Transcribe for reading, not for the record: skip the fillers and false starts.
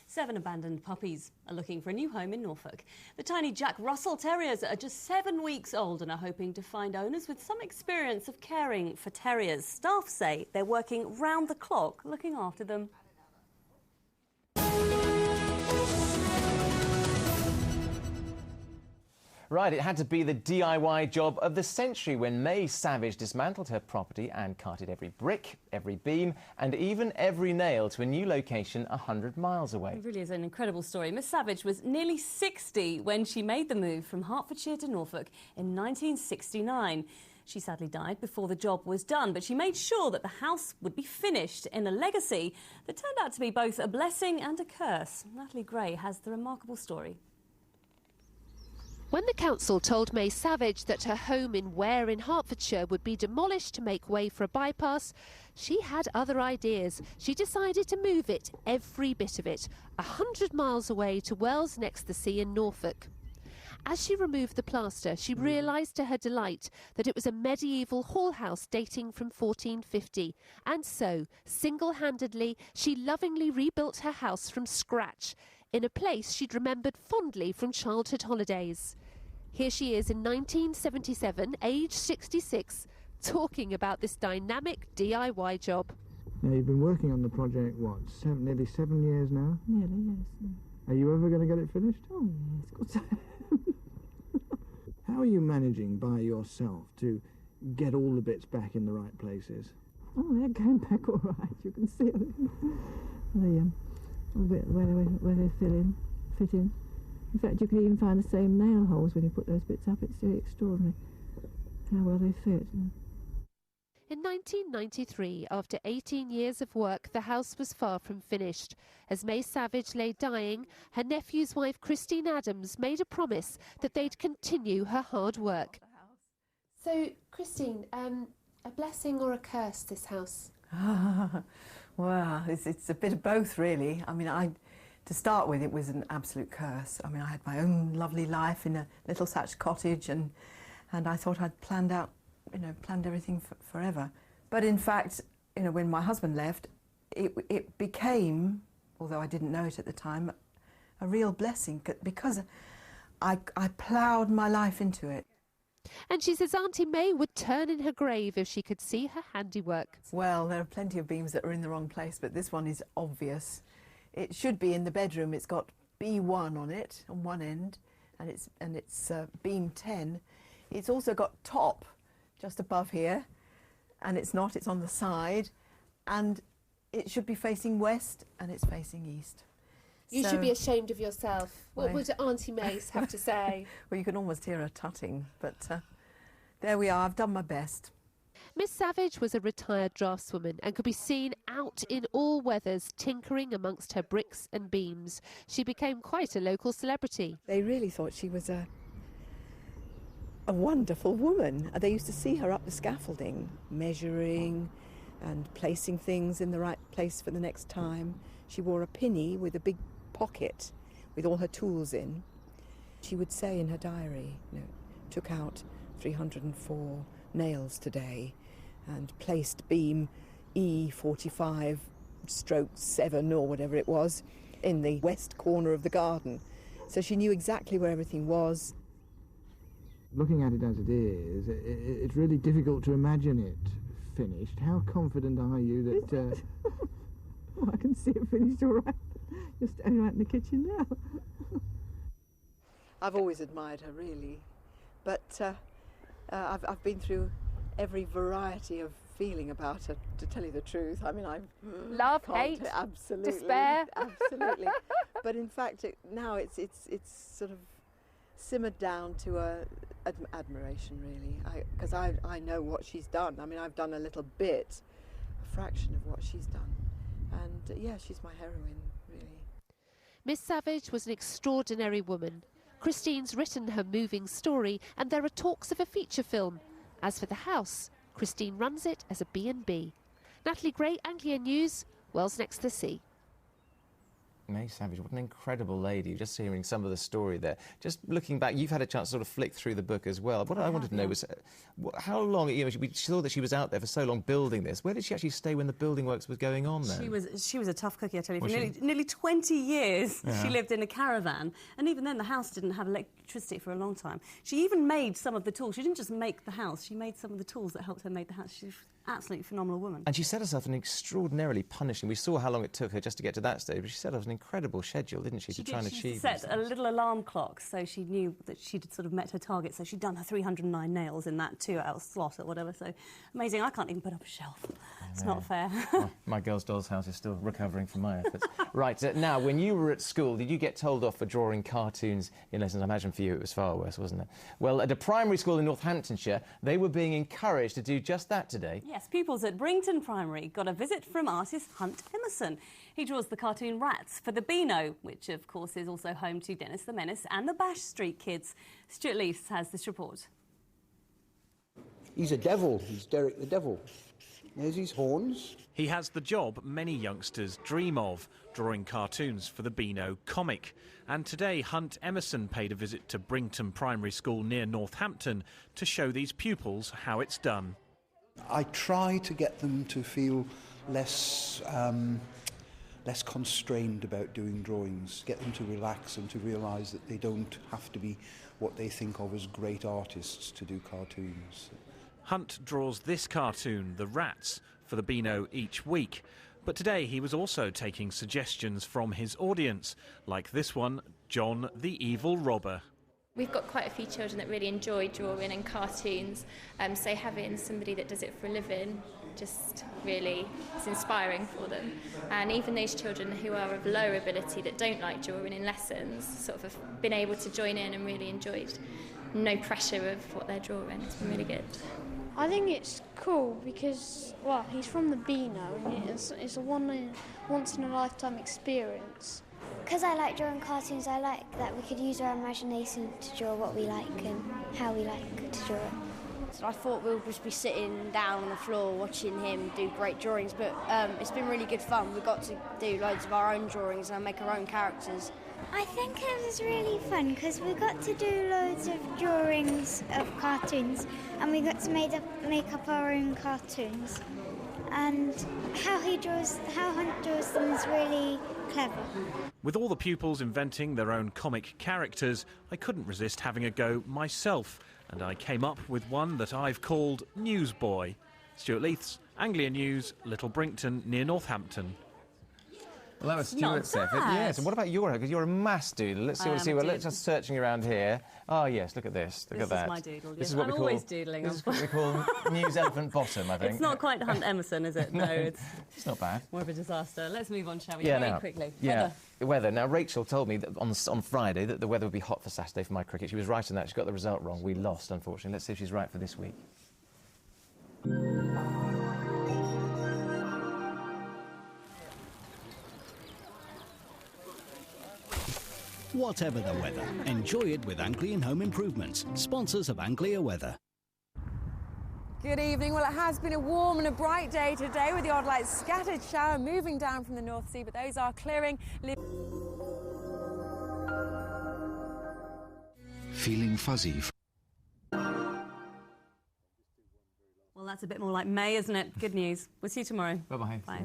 7 abandoned puppies are looking for a new home in Norfolk. The tiny Jack Russell Terriers are just 7 weeks old and are hoping to find owners with some experience of caring for terriers. Staff say they're working round the clock looking after them. Right, it had to be the DIY job of the century when May Savidge dismantled her property and carted every brick, every beam and even every nail to a new location 100 miles away. It really is an incredible story. Miss Savidge was nearly 60 when she made the move from Hertfordshire to Norfolk in 1969. She sadly died before the job was done, but she made sure that the house would be finished in a legacy that turned out to be both a blessing and a curse. Natalie Gray has the remarkable story. When the council told May Savidge that her home in Ware in Hertfordshire would be demolished to make way for a bypass, she had other ideas. She decided to move it, every bit of it, 100 miles away to Wells next the sea in Norfolk. As she removed the plaster, she realised to her delight that it was a medieval hall house dating from 1450. And so, single-handedly, she lovingly rebuilt her house from scratch, in a place she'd remembered fondly from childhood holidays. Here she is in 1977, age 66, talking about this dynamic DIY job. Now, you've been working on the project, what, nearly 7 years now? Nearly, yes. Are you ever going to get it finished? Oh, yes, good. How are you managing by yourself to get all the bits back in the right places? Oh, they're going back all right. You can see them. Where they fit in. In fact, you can even find the same nail holes when you put those bits up. It's really extraordinary how well they fit. In 1993, after 18 years of work, the house was far from finished. As May Savidge lay dying, her nephew's wife, Christine Adams, made a promise that they'd continue her hard work. So, Christine, a blessing or a curse, this house? Well, it's a bit of both, really. I mean, to start with, it was an absolute curse. I mean, I had my own lovely life in a little thatched cottage, and I thought I'd planned everything forever. But in fact, when my husband left, it became, although I didn't know it at the time, a real blessing because I ploughed my life into it. And she says Auntie May would turn in her grave if she could see her handiwork. Well, there are plenty of beams that are in the wrong place, but this one is obvious. It should be in the bedroom. It's got B1 on it, on one end, and it's beam 10. It's also got top just above here, and it's not. It's on the side, and it should be facing west, and it's facing east. You should be ashamed of yourself. What would Auntie May have to say? Well, you can almost hear her tutting, but there we are. I've done my best. Miss Savidge was a retired draftswoman and could be seen out in all weathers tinkering amongst her bricks and beams. She became quite a local celebrity. They really thought she was a wonderful woman. They used to see her up the scaffolding, measuring and placing things in the right place for the next time. She wore a pinny with a big pocket with all her tools in. She would say in her diary, took out 304 nails today and placed beam E45 stroke 7 or whatever it was in the west corner of the garden. So she knew exactly where everything was. Looking at it as it is, it's really difficult to imagine it finished. How confident are you that... Oh, I can see it finished all right. You're standing right in the kitchen now. I've always admired her, really. But I've been through every variety of feeling about her, to tell you the truth. I mean, love, hate, absolutely, despair. Absolutely. But in fact, now it's sort of simmered down to admiration, really. Because I know what she's done. I mean, I've done a little bit, a fraction of what she's done. And yeah, she's my heroine, really. Miss Savidge was an extraordinary woman. Christine's written her moving story, and there are talks of a feature film. As for the house, Christine runs it as a B&B. Natalie Gray, Anglia News, Wells next to the sea. May Savidge, what an incredible lady. Just hearing some of the story there. Just looking back, you've had a chance to sort of flick through the book as well. What I wanted to know was how long, you know, we saw that she was out there for so long building this. Where did she actually stay when the building works was going on then? She was a tough cookie, I tell you. For nearly 20 years she lived in a caravan, and even then the house didn't have electricity for a long time. She even made some of the tools. She didn't just make the house, she made some of the tools that helped her make the house. She's an absolutely phenomenal woman. And she set herself an extraordinarily punishing... We saw how long it took her just to get to that stage, but she set herself an incredible schedule, didn't she, to try and achieve She set a little alarm clock, so she knew that she'd sort of met her target, so she'd done her 309 nails in that 2-hour slot or whatever, so amazing. I can't even put up a shelf. It's not fair. My girl's doll's house is still recovering from my efforts. Right, now, when you were at school, did you get told off for drawing cartoons in lessons? I imagine for you it was far worse, wasn't it? Well, at a primary school in Northamptonshire, they were being encouraged to do just that today. Yes, pupils at Brington Primary got a visit from artist Hunt Emerson. He draws the cartoon rats for the Beano, which of course is also home to Dennis the Menace and the Bash Street Kids. Stuart Leith has this report. He's a devil. He's Derek the Devil. There's his horns. He has the job many youngsters dream of, drawing cartoons for the Beano comic. And today, Hunt Emerson paid a visit to Brington Primary School near Northampton to show these pupils how it's done. I try to get them to feel less constrained about doing drawings, get them to relax and to realise that they don't have to be what they think of as great artists to do cartoons. Hunt draws this cartoon, The Rats, for the Beano each week. But today he was also taking suggestions from his audience, like this one, John the Evil Robber. We've got quite a few children that really enjoy drawing and cartoons, so having somebody that does it for a living just really is inspiring for them. And even those children who are of lower ability that don't like drawing in lessons sort of have been able to join in and really enjoyed. No pressure of what they're drawing. It's been really good. I think it's cool because, well, he's from the Beano and it's a once-in-a-lifetime experience. Because I like drawing cartoons, I like that we could use our imagination to draw what we like and how we like to draw it. So I thought we'll just be sitting down on the floor watching him do great drawings, but it's been really good fun. We got to do loads of our own drawings and make our own characters. I think it was really fun because we got to do loads of drawings of cartoons and we got to make up our own cartoons. And how Hunt draws them is really clever. With all the pupils inventing their own comic characters, I couldn't resist having a go myself, and I came up with one that I've called Newsboy. Stuart Leith's Anglia News, Little Brington, near Northampton. Well, that was Stuart's effort. Yes, and what about your? Because you're a mass doodle. Let's see what. Let's just searching around here. Oh yes, look at this. Look at that. This is my doodle. This is what we call. Always doodling. This is what we call News Elephant Bottom, I think. It's not quite Hunt Emerson, is it? No, it's not bad. More of a disaster. Let's move on, shall we? Yeah, very quickly. Yeah, weather. Now, Rachel told me that on Friday that the weather would be hot for Saturday for my cricket. She was right on that. She got the result wrong. We lost, unfortunately. Let's see if she's right for this week. Whatever the weather, enjoy it with Anglian Home Improvements, sponsors of Anglia Weather. Good evening. Well, it has been a warm and a bright day today with the odd light scattered shower moving down from the North Sea, but those are clearing. Feeling fuzzy. Well, that's a bit more like May, isn't it? Good news. We'll see you tomorrow. Bye-bye. Bye.